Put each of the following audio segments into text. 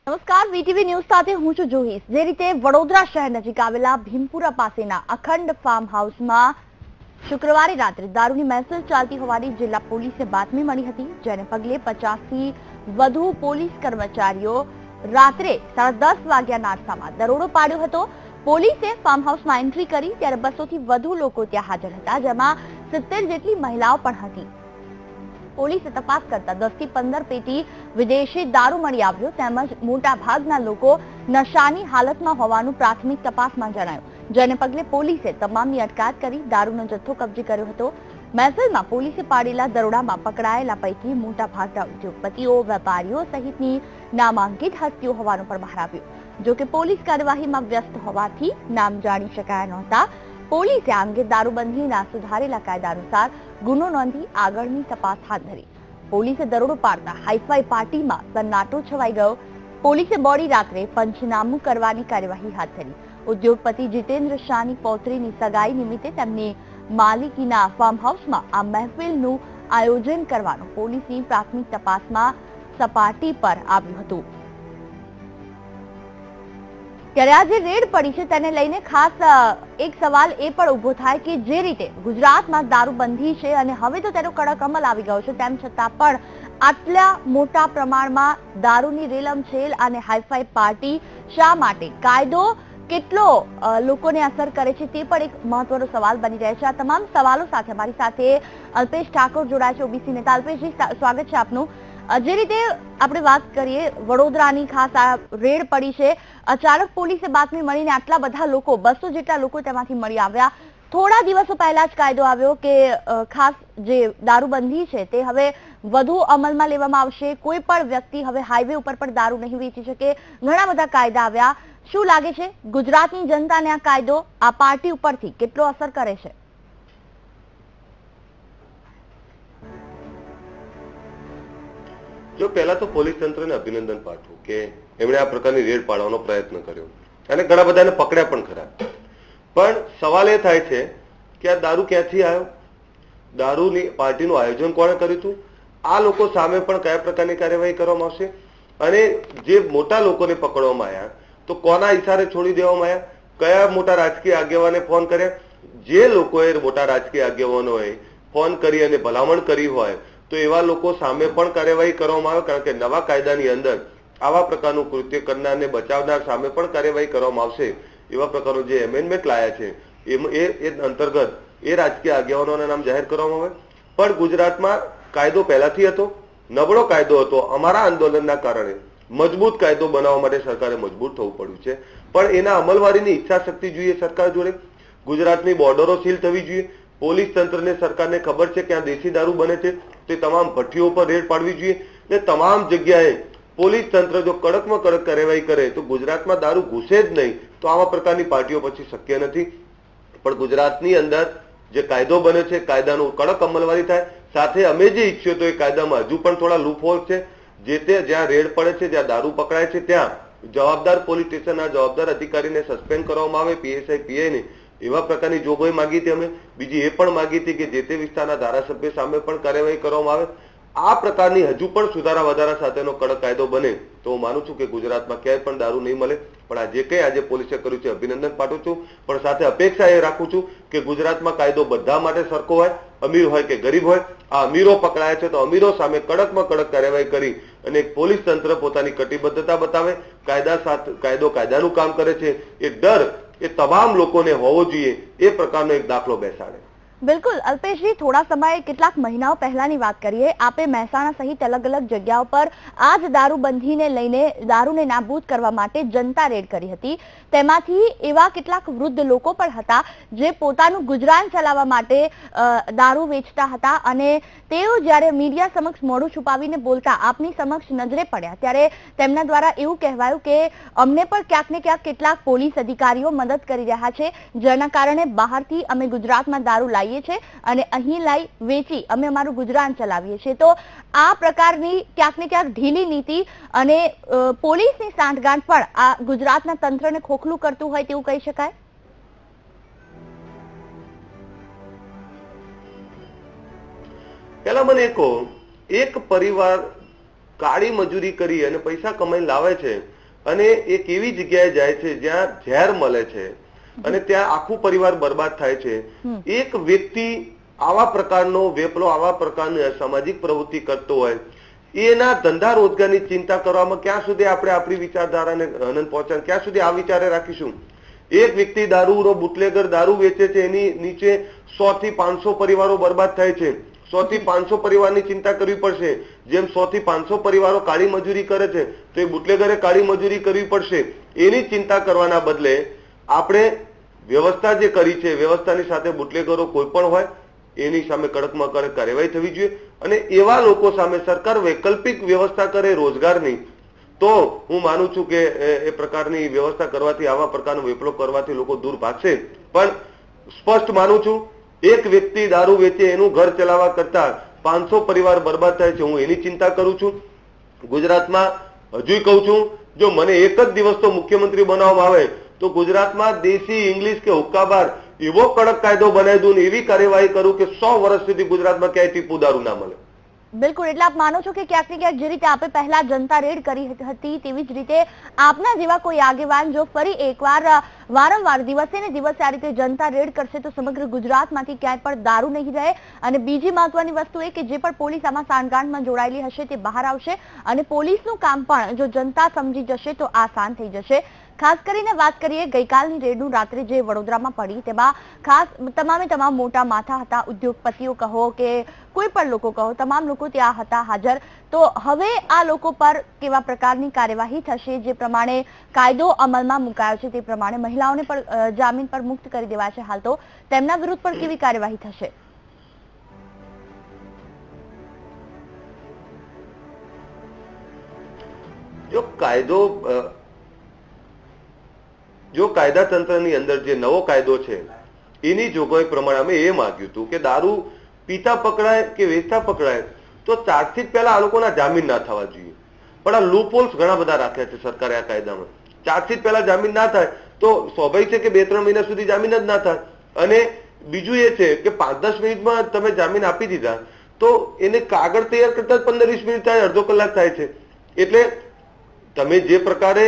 નમસ્કાર, VTV news સાથે હું છું જોહીસ। જે રીતે વડોદરા શહેર નજીક આવેલા ભીમપુરા પાસેના અખંડ ફાર્મ હાઉસમાં શુક્રવારે રાત્રે દારૂની મહેફિલ ચાલતી હોવાની જિલ્લા પોલીસને બાતમી મળી હતી, જેને પગલે 50 થી વધુ પોલીસ કર્મચારીઓ રાત્રે 10:30 વાગ્યાના અરસામાં દરોડો પાડ્યો હતો। પોલીસે ફાર્મ હાઉસમાં એન્ટ્રી કરી ત્યારે 200 થી વધુ લોકો ત્યાં હાજર હતા, જેમાં 70 જેટલી મહિલાઓ પણ હતી। પોલીસે તપાસ કરતા 10 થી 15 પેટી વિદેશી દારૂ મળી આવ્યો, તેમજ મોટા ભાગના લોકો નશાની હાલતમાં હોવાનું પ્રાથમિક તપાસમાં જણાયું, જેને પગલે પોલીસે તમામની અટકાયત કરી દારૂનો જથ્થો કબજે કર્યો હતો। મહેફિલમાં પોલીસે પાડેલા દરોડામાં પકડાયેલા પૈકી મોટા ભાગના ઉદ્યોગપતિઓ, વેપારીઓ સહિતની નામાંકિત હસ્તીઓ હોવાનું પણ બહાર આવ્યું। જો કે પોલીસ કાર્યવાહીમાં વ્યસ્ત હોવાથી નામ જાણી શકાયા નહોતા। પોલીસે આ અંગે દારૂબંધીના સુધારેલા કાયદા અનુસાર ગુનો નોંધી આગળની તપાસ હાથ ધરી। પોલીસે દરોડો પાડતા હાઈફાઈ પાર્ટીમાં સન્નાટો છવાઈ ગયો। પોલીસે મોડી રાત્રે પંચનામું કરવાની કાર્યવાહી હાથ ધરી। ઉદ્યોગપતિ જીતેન્દ્ર શાહની પૌત્રીની સગાઈ નિમિત્તે તેમની માલિકીના ફાર્મ હાઉસમાં આ મહેફિલનું આયોજન કરવાનું પોલીસની પ્રાથમિક તપાસમાં સપાટી પર આવ્યું હતું। ત્યારે આ જે રેડ પડી છે તેને લઈને ખાસ એક સવાલ એ પણ ઉભો થાય કે જે રીતે ગુજરાતમાં દારૂબંધી છે અને હવે તો તેનો કડક અમલ આવી ગયો છે, તેમ છતાં પણ આટલા મોટા પ્રમાણમાં દારૂની રેલમછેલ અને હાઈફાઈ પાર્ટી શા માટે? કાયદો કેટલો લોકોને અસર કરે છે તે પણ એક મહત્વનો સવાલ બની રહે છે। આ તમામ સવાલો સાથે અમારી સાથે અલ્પેશ ઠાકોર જોડાય છે, ઓબીસી નેતા। અલ્પેશજી, સ્વાગત છે આપનું। જે રીતે આપણે વાત કરીએ, વડોદરાની ખાસ આ રેડ પડી છે, અચાનક પોલીસે બાતમી મળીને આટલા બધા લોકો, 200 જેટલા લોકો તેમાંથી મળી આવ્યા। થોડા દિવસો પહેલા જ કાયદો આવ્યો કે ખાસ જે દારૂબંધી છે તે હવે વધુ અમલમાં લેવામાં આવશે, કોઈ પણ વ્યક્તિ હવે હાઈવે ઉપર પણ દારૂ નહીં વેચી શકે, ઘણા બધા કાયદા આવ્યા। શું લાગે છે ગુજરાતની જનતાને આ કાયદો આ પાર્ટી ઉપરથી કેટલો અસર કરે છે? જો પહેલા તો પોલીસ તંત્રને અભિનંદન પાઠવું કે એમણે આ પ્રકારની રેડ પાડવાનો પ્રયત્ન કર્યો અને ઘણા બધાને પકડ્યા પણ ખરા। પણ સવાલ એ થાય છે કે આ દારૂ ક્યાંથી આવ્યો, દારૂની પાર્ટીનું આયોજન કોણે કર્યું હતું, આ લોકો સામે પણ કયા પ્રકારની કાર્યવાહી કરવામાં આવશે, અને જે મોટા લોકોને પકડવામાં આવ્યા તો કોના ઈશારે છોડી દેવામાં આવ્યા, કયા મોટા રાજકીય આગેવાને ફોન કર્યા? જે લોકોએ મોટા રાજકીય આગેવાનોએ ફોન કરી અને ભલામણ કરી હોય તો એવા લોકો સામે પણ કાર્યવાહી કરવામાં આવે, કારણ કે નવા કાયદાની અંદર આવા પ્રકારનું કૃત્ય કરનારને બચાવનાર સામે પણ કાર્યવાહી કરવામાં આવશે। એવા પ્રકારનું જે એમેન્ડમેન્ટ લાયા છે એ અંતર્ગત એ રાજકીય આગેવાનોના નામ જાહેર કરવામાં આવે। પણ ગુજરાતમાં કાયદો પહેલાથી હતો, નબળો કાયદો હતો, અમારા આંદોલનના કારણે મજબૂત કાયદો બનાવવા માટે સરકારે મજબૂત થવું પડ્યું છે। પણ એના અમલવારીની ઈચ્છા શક્તિ જોઈએ સરકાર જોડે। ગુજરાતની બોર્ડરો સીલ થવી જોઈએ, પોલીસ તંત્રને સરકારને ખબર છે કે આ દેશી દારૂ બને છે, તે તમામ ભઠ્ઠીઓ પર રેડ પાડવી જોઈએ ને તમામ જગ્યાએ પોલીસ તંત્ર જો કડકમાં કડક કાર્યવાહી કરે તો ગુજરાતમાં દારૂ ઘૂસે જ નહીં, તો આવા પ્રકારની પાર્ટીઓ પછી શક્ય નથી। પણ ગુજરાતની અંદર જે કાયદો બને છે, કાયદાનું કડક અમલવારી થાય, સાથે અમે જે ઈચ્છીએ તો એ કાયદામાં હજુ પણ થોડા લૂપહોલ છે। જે તે જ્યાં રેડ પડે છે, જ્યાં દારૂ પકડાય છે, ત્યાં જવાબદાર પોલીસ સ્ટેશનના જવાબદાર અધિકારીને સસ્પેન્ડ કરવામાં આવે, પીએસઆઈ પીઆઈને એવા પ્રકારની જોગવાઈ માંગી હતી અમે। બીજી એ પણ માંગી હતી કે જે તે વિસ્તારના ધારાસભ્ય સામે પણ કાર્યવાહી કરવામાં આવે। આ પ્રકારની હજુ પણ સુધારા વધારા સાથેનો કડક કાયદો બને તો હું માનું છું કે ગુજરાતમાં ક્યાંય પણ દારૂ નહીં મળે। પણ આ જે કંઈ આજે પોલીસે કર્યું છે અભિનંદન પાઠવું છું, પણ સાથે અપેક્ષા એ રાખું છું કે ગુજરાતમાં કાયદો બધા માટે સરખો હોય, અમીર હોય કે ગરીબ હોય। આ અમીરો પકડાયા છે તો અમીરો સામે કડકમાં કડક કાર્યવાહી કરી અને પોલીસ તંત્ર પોતાની કટિબદ્ધતા બતાવે, કાયદો કાયદાનું કામ કરે છે, એ ડર એ તમામ લોકોને હોવો જોઈએ, એ પ્રકારનો એક દાખલો બેસાડે। બિલકુલ અલ્પેશજી, થોડા સમય કેટલાક મહિનાઓ પહેલાની વાત કરીએ, આપે મહેસાણા સહિત અલગ અલગ જગ્યાઓ પર આ જ દારૂબંધીને લઈને દારૂને નાબૂદ કરવા માટે જનતા રેડ કરી હતી। તેમાંથી એવા કેટલાક વૃદ્ધ લોકો પણ હતા જે પોતાનું ગુજરાન ચલાવવા માટે દારૂ વેચતા હતા, અને તેઓ જ્યારે મીડિયા સમક્ષ મોઢું છુપાવીને બોલતા આપની સમક્ષ નજરે પડ્યા ત્યારે તેમના દ્વારા એવું કહેવાયું કે અમને પણ ક્યાંક ને ક્યાંક કેટલાક પોલીસ અધિકારીઓ મદદ કરી રહ્યા છે, જેના કારણે બહારથી અમે ગુજરાતમાં દારૂ લાવીએ છીએ અને અહીં લાવી વેચી અમે અમારું ગુજરાન ચલાવીએ છીએ। તો આ પ્રકારની ક્યાંક ને ક્યાંક ઢીલી નીતિ અને પોલીસની સાંઠગાંઠ પણ આ ગુજરાતના તંત્રને ખોખલું કરતું હોય તેવું કહી શકાય। પેલા મને કહો, એક પરિવાર કાળી મજૂરી કરી અને પૈસા કમાઈને લાવે છે અને એક એવી જગ્યાએ જાય છે જ્યાં ઝેર મળે છે અને ત્યાં આખું પરિવાર બરબાદ થાય છે. એક વ્યક્તિ આવા પ્રકારનો વેપલો, આવા પ્રકારની અસામાજિક પ્રવૃત્તિ કરતો હોય, એના ધંધા રોજગારની ચિંતા કરવામાં ક્યાં સુધી આપણે આપણી વિચારધારાને આનંદ પહોંચાડ, ક્યાં સુધી આ વિચારે રાખીશું? એક વ્યક્તિ દારૂનો બુટલેગર દારૂ વેચે છે, એની નીચે 100 થી 500 પરિવારો બરબાદ થાય છે. 100 થી 500 પરિવારની ચિંતા કરવી પડશે. જેમ 100 થી 500 પરિવારો કાળી મજૂરી કરે છે તો એ બુટલેગરે કાળી મજૂરી કરવી પડશે. એની ચિંતા કરવાના બદલે આપણે વ્યવસ્થા જે કરી છે, વ્યવસ્થાની સાથે બુટલેગરો કોઈ પણ હોય એની સામે કડકમાં કડક કાર્યવાહી થવી જોઈએ. અને એવા લોકો સામે સરકાર વૈકલ્પિક વ્યવસ્થા કરે રોજગારની, તો હું માનું છું કે એ પ્રકારની વ્યવસ્થા કરવાથી, આવા પ્રકારનો વેપલો કરવાથી લોકો દૂર ભાગશે. પણ સ્પષ્ટ માનું છું, એક વ્યક્તિ દારૂ વેચે એનું ઘર ચલાવવા કરતા 500 પરિવાર બરબાદ થાય છે, હું એની ચિંતા કરું છું. ગુજરાતમાં હજુ કહું છું, જો મને એક જ દિવસ તો મુખ્યમંત્રી બનાવવામાં આવે તો ગુજરાતમાં દેશી, ઇંગ્લિશ કે હુક્કાબાર એવો કડક કાયદો બનાવી દઉં, એવી કાર્યવાહી કરું કે 100 વર્ષ સુધી ગુજરાતમાં ક્યાંય ટીપુ દારૂ ના મળે. બિલકુલ, એટલે આપ માનો છો કે ક્યાંક ને ક્યાંક જે રીતે આપે પહેલા જનતા રેડ કરી હતી તેવી જ રીતે આપના જેવા કોઈ આગેવાન જો ફરી એકવાર વારંવાર દિવસે ને દિવસે આ રીતે જનતા રેડ કરશે તો સમગ્ર ગુજરાતમાંથી ક્યાંય પણ દારૂ નહીં રહે. અને બીજી મહત્વની વસ્તુ એ કે જે પણ પોલીસ આમાં સાંઠગાંઠમાં જોડાયેલી હશે તે બહાર આવશે અને પોલીસનું કામ પણ જો જનતા સમજી જશે તો આસાન થઈ જશે. ખાસ કરીને વાત કરીએ ગઈકાલની રેડનું, રાત્રે જે વડોદરામાં પડી તેમાં ખાસ તમામ મોટા માથા હતા, ઉદ્યોગપતિઓ કહો કે કોઈ પણ લોકો કહો, તમામ લોકો ત્યાં હતા હાજર. તો હવે આ લોકો પર કેવા પ્રકારની કાર્યવાહી થશે? જે પ્રમાણે કાયદો અમલમાં મુકાયો છે તે પ્રમાણે મહિલાઓને પણ જામીન પર મુક્ત કરી દેવાય છે હાલ, તો તેમના વિરુદ્ધ પર કેવી કાર્યવાહી થશે? જો કાયદા તંત્રની અંદર જે નવો કાયદો છે એની જોગવાઈ પ્રમાણે અમે એ માંગ્યું હતું કે દારૂ પીતા પકડાય કે વેચતા પકડાય તો ચાર્જશીટ પહેલા આ લોકોના જામીન ના થવા જોઈએ. પણ આ લૂપહોલ્સ ઘણા બધા રાખ્યા છે સરકારે આ કાયદામાં. ચાર્જશીટ પહેલા જામીન ના થાય તો સ્વાભાવિક છે કે 2-3 મહિના સુધી જામીન જ ના થાય. અને બીજું એ છે કે 5-10 મિનિટમાં તમે જામીન આપી દીધા તો એને કાગળ તૈયાર કરતા 15-20 મિનિટ થાય, અડધો કલાક થાય છે. એટલે તમે જે પ્રકારે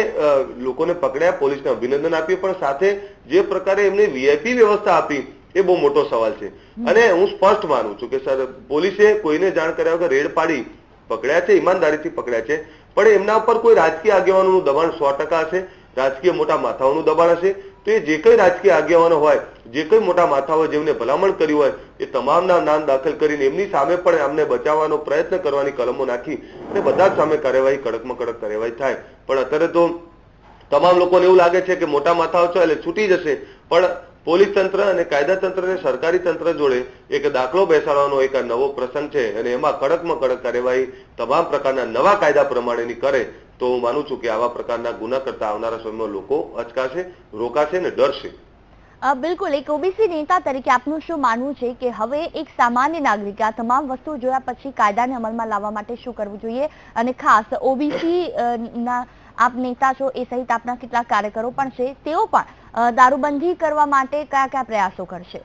લોકોને પકડ્યા, પોલીસને અભિનંદન આપ્યું, પણ સાથે જે પ્રકારે એમને વીઆઈપી વ્યવસ્થા આપી એ બહુ મોટો સવાલ છે. અને હું સ્પષ્ટ માનું છું કે સર, પોલીસે કોઈને જાણ કર્યા વગર રેડ પાડી પકડ્યા છે, ઈમાનદારીથી પકડ્યા છે, પણ એમના ઉપર કોઈ રાજકીય આગેવાનોનું દબાણ 100% હશે, રાજકીય મોટા માથાઓનું દબાણ હશે. તો એ જે કઈ રાજકીય આગેવાનો હોય, જે કઈ મોટા માથાઓ જેમને ભલામણ કરી હોય, એ તમામના નામ દાખલ કરીને એમની સામે પણ અમને બચાવવાનો પ્રયત્ન કરવાની કલમો નાખી અને બધા જ સામે કાર્યવાહી, કડકમાં કડક કાર્યવાહી થાય. પણ અત્યારે તો તમામ લોકોને એવું લાગે છે કે મોટા માથાઓ છે એટલે છૂટી જશે, પણ પોલીસ તંત્ર અને કાયદા તંત્ર અને સરકારી તંત્ર જોડે એક દાખલો બેસાડવાનો એક નવો પ્રસંગ છે અને એમાં કડકમાં કડક કાર્યવાહી તમામ પ્રકારના નવા કાયદા પ્રમાણેની કરે તો હું માનું છું કે આવા પ્રકારના ગુના કરતા આવનારા સમયમાં લોકો અચકાશે, રોકાશે અને ડરશે. બિલકુલ, એક ઓબીસી નેતા તરીકે આપનું શું માનવું છે કે હવે એક સામાન્ય નાગરિક આ તમામ વસ્તુઓ જોયા પછી કાયદાને અમલમાં લાવવા માટે શું કરવું જોઈએ? અને ખાસ ઓબીસી ના આપ નેતા છો એ સહિત આપના કેટલાક કાર્યકરો પણ છે, તેઓ પણ દારૂબંધી કરવા માટે કયા કયા પ્રયાસો કરશે?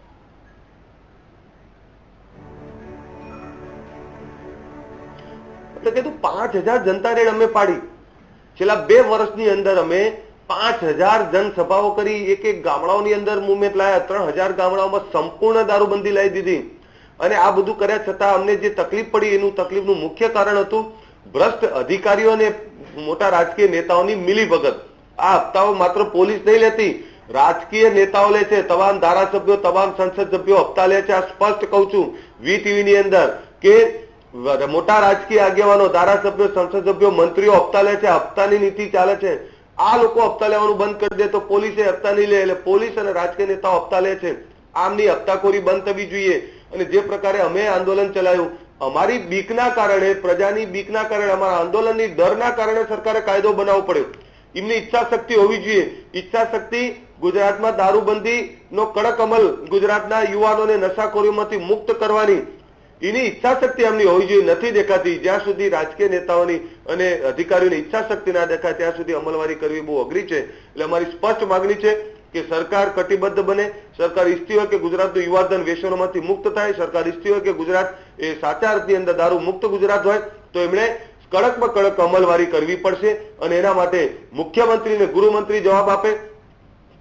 એટલે કીધું 5000 જનતા રેડ અમે પાડી. છેલ્લા 2 વર્ષની અંદર અમે 5000 જનસભાઓ કરી, એક ગામડાઓની અંદર મુવમેન્ટ લાયા, 3000 ગામડાઓમાં સંપૂર્ણ દારૂબંધી લાવી દીધી. અને આ બધું કર્યા છતાં અમને જે તકલીફ પડી એનું તકલીફનું મુખ્ય કારણ હતું ભ્રષ્ટ અધિકારીઓ અને મોટા રાજકીય નેતાઓની મિલીભગત. આ હપ્તાઓ માત્ર પોલીસ નહીં લેતી, રાજકીય નેતાઓ લે છે, તમામ ધારાસભ્યો, તમામ સંસદ સભ્યો હપ્તા લે છે. આ સ્પષ્ટ કહું છું વીટીવી ની અંદર કે મોટા રાજકીય આગેવાનો, ધારાસભ્યો, સંસદ સભ્યો, મંત્રીઓ હપ્તા લે છે. હપ્તાની નીતિ ચાલે છે. આ લોકો હપ્તા લેવાનું બંધ કરી દે તો પોલીસે હપ્તા નહીં લે, એટલે પોલીસ અને રાજકીય નેતાઓ હપ્તા લે છે. આમની હપ્તાખોરી બંધ થવી જોઈએ. અને જે પ્રકારે અમે આંદોલન ચલાવ્યું, અમારી બીકના કારણે, પ્રજાની બીકના કારણે, અમારા આંદોલનની ડરના કારણે સરકારે કાયદો બનાવવો પડ્યો. એમની ઈચ્છા શક્તિ હોવી જોઈએ. ઈચ્છા શક્તિ ગુજરાતમાં દારૂબંધીનો કડક અમલ, ગુજરાતના યુવાનોને નશાખોરીમાંથી મુક્ત કરવાની, એની ઈચ્છા શક્તિ એમની હોવી જોઈએ. નથી દેખાતી. જ્યાં સુધી રાજકીય નેતાઓની અને અધિકારીઓની ઈચ્છા શક્તિ ના દેખાય ત્યાં સુધી અમલવારી કરવી બહુ અઘરી છે. એટલે અમારી સ્પષ્ટ માંગણી છે કે સરકાર કટિબદ્ધ બને. સરકાર ઈચ્છતી હોય કે ગુજરાતનું યુવાધન વ્યસનોમાંથી મુક્ત થાય, સરકાર ઈચ્છતી હોય કે ગુજરાત એ સાચા અર્થની અંદર દારૂ મુક્ત ગુજરાત હોય, તો એમણે કડકમાં કડક અમલવારી કરવી પડશે અને એના માટે મુખ્યમંત્રી અને ગૃહમંત્રી જવાબ આપે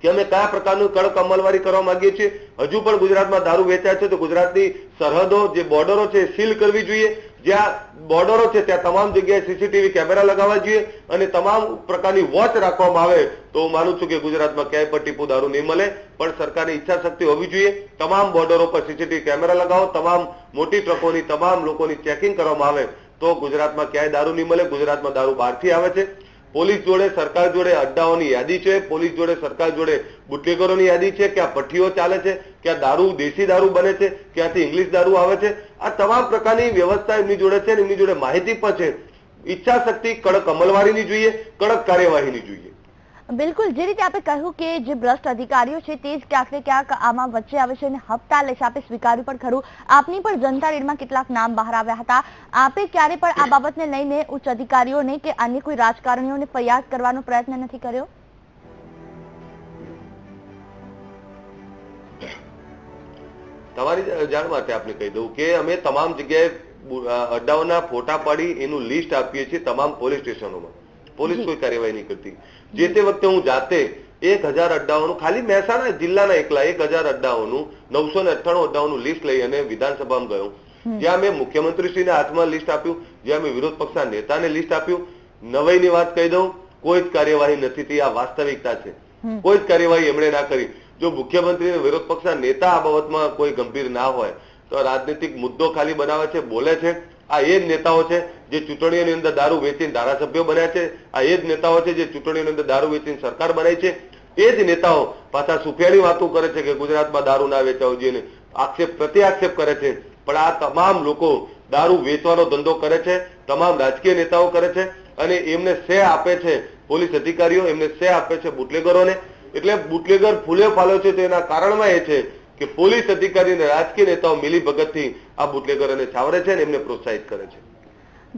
કે અમે કયા પ્રકારનું કડક અમલવારી કરવા માંગીએ છીએ. હજુ પણ ગુજરાતમાં દારૂ વેચાય છે તો ગુજરાતની સરહદો જે બોર્ડરો છે સીલ કરવી જોઈએ. જ્યાં બોર્ડરો છે ત્યાં તમામ જગ્યાએ સીસીટીવી કેમેરા લગાવવા જોઈએ અને તમામ પ્રકારની વોચ રાખવામાં આવે તો હું માનું છું કે ગુજરાતમાં ક્યાંય પણ ટીપુ દારૂ નહીં મળે. પણ સરકારની ઈચ્છા શક્તિ હોવી જોઈએ. તમામ બોર્ડરો પર સીસીટીવી કેમેરા લગાવો, તમામ મોટી ટ્રકોની તમામ લોકોની ચેકિંગ કરવામાં આવે તો ગુજરાતમાં ક્યાંય દારૂ નહીં મળે. ગુજરાતમાં દારૂ બહારથી આવે છે. પોલીસ જોડે સરકાર જોડે અડ્ડાઓની યાદી છે, પોલીસ જોડે સરકાર જોડે બુટલેગરોની યાદી છે, ક્યાં ભઠ્ઠીઓ ચાલે છે, ક્યાં દારૂ દેશી દારૂ બને છે, ક્યાંથી ઇંગ્લિશ દારૂ આવે છે. આ તમામ પ્રકારની વ્યવસ્થા એમની જોડે છે, એમની જોડે માહિતી પણ છે. ઈચ્છા શક્તિ કડક અમલવારીની જોઈએ, કડક કાર્યવાહીની જોઈએ. બિલકુલ, જે રીતે આપણે કહ્યું કે જે ભ્રષ્ટ અધિકારીઓ છે તે જ ક્યાંક ને ક્યાંક આમાં વચ્ચે આવે છે અને હપ્તા લે છે. આપે સ્વીકાર્યું પણ ખરું. આપની પણ જનતા રેડમાં કેટલાક નામ બહાર આવ્યા હતા. આપે ક્યારે પણ આ બાબતને લઈને ઉચ્ચ અધિકારીઓને કે અન્ય કોઈ રાજકારણીઓને ફરિયાદ કરવાનો પ્રયત્ન નથી કર્યો? તમારી જાણ માટે આપને કહી દઉં કે અમે તમામ જગ્યાએ અડ્ડાઓના ફોટા પાડી એનું લિસ્ટ આપીએ છીએ તમામ પોલીસ સ્ટેશનોમાં. પોલીસ કોઈ કાર્યવાહી નહીં કરતી. જે તે વખતે હું જાતે 1000 અડ્ડાઓનું ખાલી મહેસાણા જિલ્લાના એકલા 1000 અડ્ડાઓનું 998 અડ્ડાઓનું લિસ્ટ લઈ અને વિધાનસભામાં ગયો. જ્યાં મેં મુખ્યમંત્રીશ્રીને હાથમાં લિસ્ટ આપ્યું, જ્યાં મેં વિરોધ પક્ષના નેતાને લિસ્ટ આપ્યું. નવાઈની વાત કહી દઉં, કોઈ જ કાર્યવાહી નથી થઈ. આ વાસ્તવિકતા છે. કોઈ જ કાર્યવાહી એમણે ના કરી. જો મુખ્યમંત્રી અને વિરોધ પક્ષના નેતા આ બાબતમાં કોઈ ગંભીર ના હોય તો રાજનીતિક મુદ્દો ખાલી બનાવે છે, બોલે છે. આ એ જ નેતાઓ છે જે ચૂંટણીઓની અંદર દારૂ વેચીને ધારાસભ્યો બન્યા છે. આ એ જ નેતાઓ છે જે ચૂંટણીઓની અંદર દારૂ વેચીને સરકાર બનાવી છે. એ જ નેતાઓ પાછા સુફિયાની વાતો કરે છે કે ગુજરાતમાં દારૂ ના વેચાવો જોઈએ, આક્ષેપ પ્રતિ આક્ષેપ કરે છે. પણ આ તમામ લોકો દારૂ વેચવાનો ધંધો કરે છે, તમામ રાજકીય નેતાઓ કરે છે અને એમને સે આપે છે પોલીસ અધિકારીઓ, એમને સે આપે છે બુટલેગરોને. એટલે બુટલેગર ફૂલે ફાલ્યો છે. તો એના કારણમાં એ છે કે પોલીસ અધિકારી અને રાજકીય નેતાઓ મિલી ભગતથી આ બુટલેગરોને છાવરે છે અને એમને પ્રોત્સાહિત કરે છે.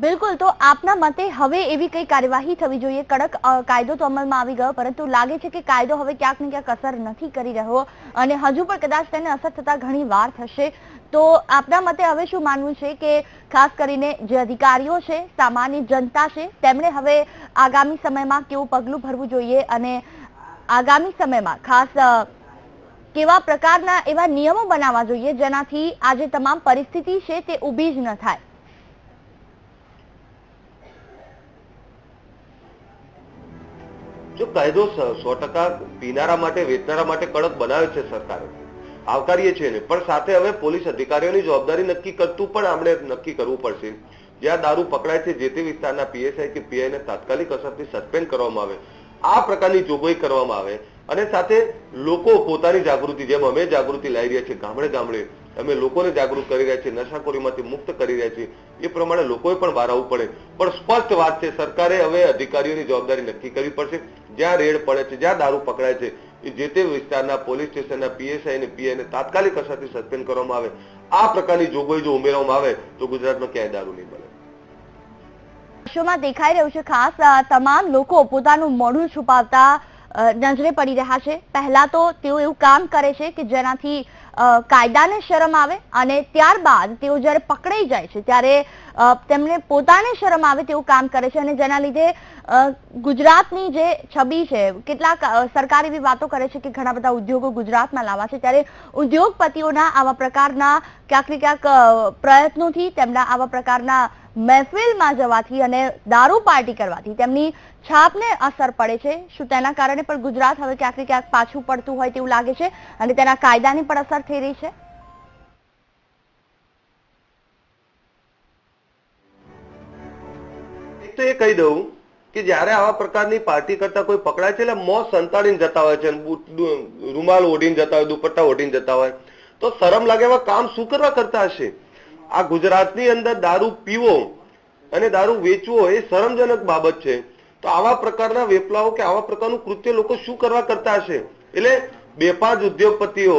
બિલકુલ, તો આપના મતે હવે એવી કઈ કાર્યવાહી થવી જોઈએ? કડક કાયદો તો અમલમાં આવી ગયો, પરંતુ લાગે છે કે કાયદો હવે ક્યાંક ને ક્યાંક અસર નથી કરી રહ્યો અને હજુ પણ કદાચ તેને અસર થતા ઘણી વાર થશે. તો આપના મતે હવે શું માનવું છે કે ખાસ કરીને જે અધિકારીઓ છે, સામાન્ય જનતા છે, તેમણે હવે આગામી સમયમાં કેવું પગલું ભરવું જોઈએ અને આગામી સમયમાં ખાસ કેવા પ્રકારના એવા નિયમો બનાવવા જોઈએ જેનાથી આ જે તમામ પરિસ્થિતિ છે તે ઊભી જ ન થાય? જો કાયદો 100% પીનારા માટે, વેચનારા માટે કડક બનાવે છે સરકારે, આવકારીએ છીએ ને, પણ સાથે હવે પોલીસ અધિકારીઓની જવાબદારી નક્કી કરતું પણ આપણે નક્કી કરવું પડશે. જ્યાં દારૂ પકડાય છે જે તે વિસ્તારના પીએસઆઈ કે પીઆઈને તાત્કાલિક અસરથી સસ્પેન્ડ કરવામાં આવે, આ પ્રકારની જોગવાઈ કરવામાં આવે. અને સાથે લોકો પોતાની જાગૃતિ, જેમ અમે જાગૃતિ લાવી રહ્યા છીએ ગામડે ગામડે, અમે લોકોને જાગૃત કરી રહ્યા છીએ, નશાખોરીમાંથી મુક્ત કરી રહ્યા છીએ, એ પ્રમાણે લોકોએ પણ બહાર આવવું પડે. પણ સ્પષ્ટ વાત છે, સરકારે હવે અધિકારીઓની જવાબદારી નક્કી કરવી પડશે. જ્યાં રેડ પડે છે, જ્યાં દારૂ પકડાય છે, એ જે તે વિસ્તારના પોલીસ સ્ટેશનના પીએસઆઈ અને પીઆઈને તાત્કાલિક અસરથી સસ્પેન્ડ કરવામાં આવે. આ પ્રકારની જોગવાઈ જો ઉમેરવામાં આવે તો ગુજરાતમાં ક્યાંય દારૂ નહીં મળે. શોમાં દેખાઈ રહ્યું છે ખાસ તમામ લોકો પોતાનું મોઢું છુપાવતા નજરે પડી રહ્યા છે. પહેલા તો તેઓ એવું કામ કરે છે કે જેનાથી કાયદાને શરમ આવે અને ત્યારબાદ તેઓ જ્યારે પકડાઈ જાય છે ત્યારે તેમને પોતાને શરમ આવે તેવું કામ કરે છે અને જેના લીધે ગુજરાતની જે છબી છે, કેટલાક સરકાર એવી વાતો કરે છે કે ઘણા બધા ઉદ્યોગો ગુજરાતમાં લાવવા છે, ત્યારે ઉદ્યોગપતિઓના આવા પ્રકારના ક્યાંક ને ક્યાંક પ્રયત્નોથી, તેમના આવા પ્રકારના મહેફિલમાં જવાથી અને દારૂ પાર્ટી કરવાથી તેમની છાપને અસર પડે છે. શું તેના કારણે પણ ગુજરાત હવે ક્યાંક ને ક્યાંક પાછું પડતું હોય તેવું લાગે છે અને તેના કાયદાની પણ અસર થઈ રહી છે? એક તો એ કહી દઉં કે જયારે આવા પ્રકારની પાર્ટી કરતા કોઈ પકડાય છે એટલે મોં સંતાડીને જતા હોય છે, રૂમાલ ઓઢીને જતા હોય, દુપટ્ટા ઓઢીને જતા હોય, તો શરમ લાગે એવા કામ શું કરવા કરતા હશે? આ ગુજરાતની અંદર દારૂ પીવો અને દારૂ વેચવો એ શરમજનક બાબત છે. તો આવા પ્રકારના વેપલાઓ કે આવા પ્રકારનું કૃત્ય લોકો શું કરવા કરતા હશે? એટલે 2-5 ઉદ્યોગપતિઓ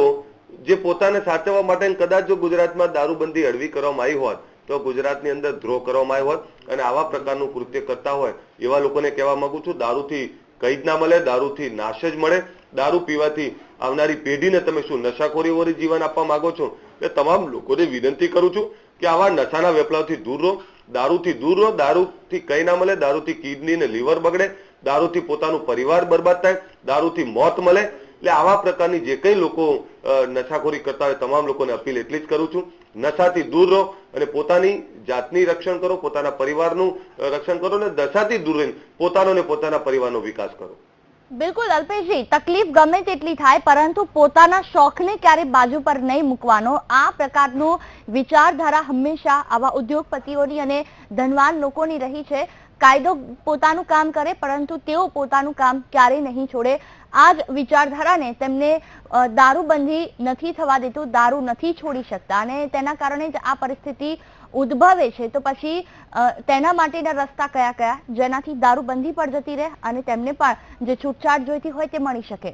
જે પોતાને સાચવવા માટે કદાચ જો ગુજરાતમાં દારૂબંધી હળવી કરવામાં આવી હોત તો ગુજરાતની અંદર દ્રોહ કરવામાં આવ્યો હોત. અને આવા પ્રકારનું કૃત્ય કરતા હોય એવા લોકોને કહેવા માંગુ છું, દારૂથી કઈ જ ના મળે, દારૂથી નાશ જ મળે. દારૂ પીવાથી આવનારી પેઢીને તમે શું નશાખોરી જીવન આપવા માંગો છો? એટલે તમામ લોકોને વિનંતી કરું છું કે આવા નશાના વેપલાવથી દૂર રહો. દારૂથી દૂર રહો. દારૂથી કઈ ના મળે, દારૂથી કિડની ને લીવર બગડે, દારૂથી પોતાનું પરિવાર બરબાદ થાય, દારૂથી મોત મળે. એટલે આવા પ્રકારની જે કઈ લોકો નશાખોરી કરતા હોય તમામ લોકોને અપીલ એટલી જ કરું છું, નશાથી દૂર રહો અને પોતાની જાતની રક્ષણ કરો, પોતાના પરિવારનું રક્ષણ કરો અને નશાથી દૂર રહીને પોતાનો ને પોતાના પરિવારનો વિકાસ કરો. બિલકુલ અલ્પેશજી, તકલીફ ગમે તેટલી થાય પરંતુ પોતાના શોખને ક્યારે બાજુ પર નહીં મૂકવાનો. આ પ્રકારનો વિચારધારા હંમેશા આવા ઉદ્યોગપતિઓની અને ધનવાન લોકોની રહી છે. કાયદો પોતાનું કામ કરે પરંતુ તેઓ પોતાનું કામ ક્યારેય નહીં છોડે. આ જ વિચારધારાને તેમને દારૂબંધી નથી થવા દેતું, દારૂ નથી છોડી શકતા અને તેના કારણે જ આ પરિસ્થિતિ ઉદ્ભવે છે. તો પછી તેના માટેના રસ્તા કયા કયા જેનાથી દારૂબંધી પર જતી રહે અને તેમને પણ જે છૂટછાટ જોઈતી હોય તે મળી શકે?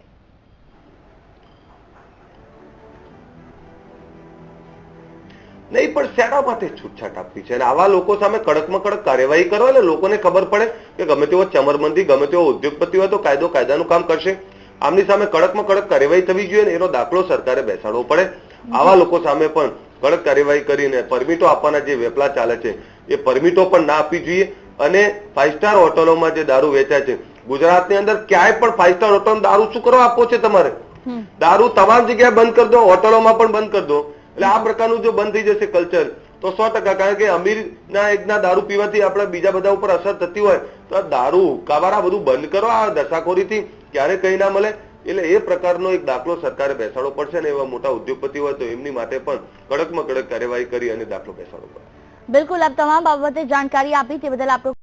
નહીં, પણ શેના માટે છૂટછાટ આપવી છે અને આવા લોકો સામે કડકમાં કડક કાર્યવાહી કરો એટલે લોકોને ખબર પડે કે ગમે તેવો ચમરબંધી, ગમે તેવો ઉદ્યોગપતિ હોય તો કાયદો કાયદાનું કામ કરશે. આમની સામે કડકમાં કડક કાર્યવાહી થવી જોઈએ ને એનો દાખલો સરકારે બેસાડવો પડે. આવા લોકો સામે પણ કડક કાર્યવાહી કરીને પરમિટો આપવાના જે વેપલા ચાલે છે એ પરમિટો પણ ના આપવી જોઈએ. અને 5 સ્ટાર હોટલોમાં જે દારૂ વેચાય છે, ગુજરાતની અંદર ક્યાંય પણ 5 સ્ટાર હોટલ દારૂ શું કરવા આપવો છે તમારે? દારૂ તમામ જગ્યાએ બંધ કરી દો, હોટલોમાં પણ બંધ કરી દો. એટલે આ પ્રકારનું જો બંધ થઈ જશે કલ્ચર તો 100%, કારણ કે અમીરના એકના દારૂ પીવાથી આપણે બીજા બધા ઉપર અસર થતી હોય તો આ દારૂ હુક્કાવાળા બધું બંધ કરો. આ નશાખોરીથી ક્યારે કઈ ના મળે. એટલે એ પ્રકારનો એક દાખલો સરકારે બેસાડવો પડશે ને એવા મોટા ઉદ્યોગપતિ હોય તો એમની માટે પણ કડકમાં કડક કાર્યવાહી કરી અને દાખલો બેસાડવો પડે. બિલકુલ, આપ તમામ બાબતે જાણકારી આપી તે બદલ આપણો